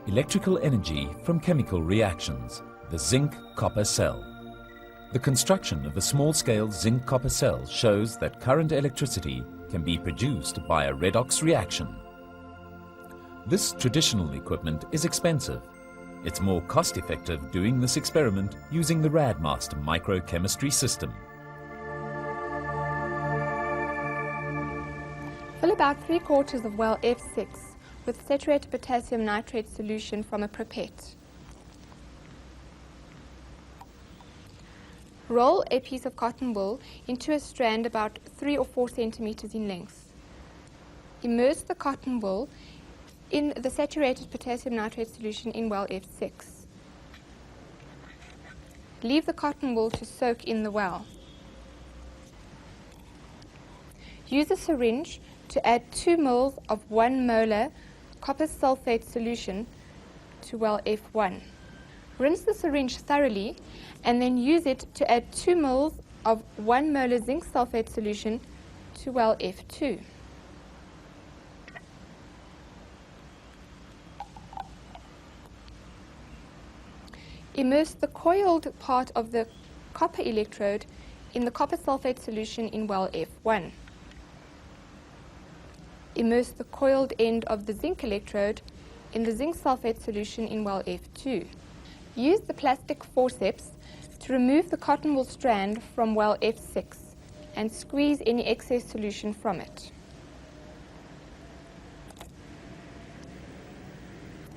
Electrical energy from chemical reactions, the zinc-copper cell. The construction of a small-scale zinc-copper cell shows that current electricity can be produced by a redox reaction. This traditional equipment is expensive. It's more cost-effective doing this experiment using the RADMASTE Microchemistry system. Fill about 3/4 of well F6 with saturated potassium nitrate solution from a pipette. Roll a piece of cotton wool into a strand about 3 or 4 centimeters in length. Immerse the cotton wool in the saturated potassium nitrate solution in well F6. Leave the cotton wool to soak in the well. Use a syringe to add 2 ml of 1 molar copper sulfate solution to well F1. Rinse the syringe thoroughly and then use it to add 2 ml of 1 molar zinc sulfate solution to well F2. Immerse the coiled part of the copper electrode in the copper sulfate solution in well F1. Immerse the coiled end of the zinc electrode in the zinc sulfate solution in well F2. Use the plastic forceps to remove the cotton wool strand from well F6 and squeeze any excess solution from it.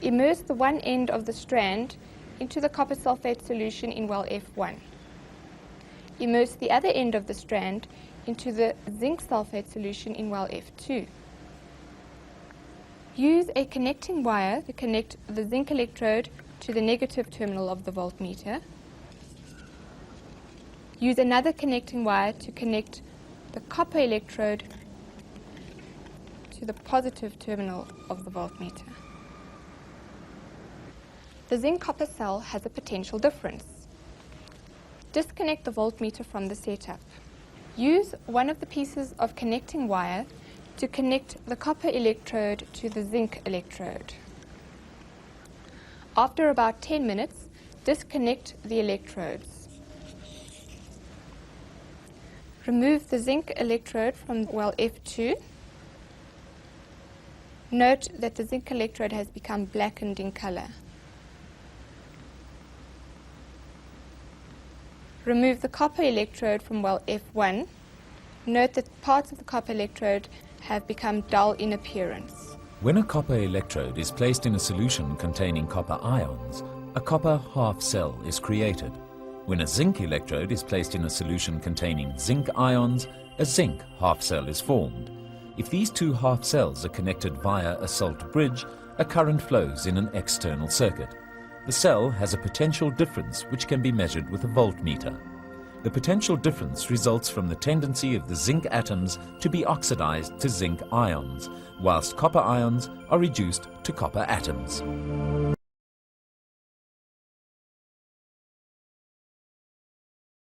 Immerse the one end of the strand into the copper sulfate solution in well F1. Immerse the other end of the strand into the zinc sulfate solution in well F2. Use a connecting wire to connect the zinc electrode to the negative terminal of the voltmeter. Use another connecting wire to connect the copper electrode to the positive terminal of the voltmeter. The zinc-copper cell has a potential difference. Disconnect the voltmeter from the setup. Use one of the pieces of connecting wire to connect the copper electrode to the zinc electrode. After about 10 minutes, disconnect the electrodes. Remove the zinc electrode from well F2. Note that the zinc electrode has become blackened in color. Remove the copper electrode from well F1. Note that parts of the copper electrode have become dull in appearance. When a copper electrode is placed in a solution containing copper ions, a copper half cell is created. When a zinc electrode is placed in a solution containing zinc ions, a zinc half cell is formed. If these two half cells are connected via a salt bridge, a current flows in an external circuit. The cell has a potential difference which can be measured with a voltmeter. The potential difference results from the tendency of the zinc atoms to be oxidized to zinc ions, whilst copper ions are reduced to copper atoms.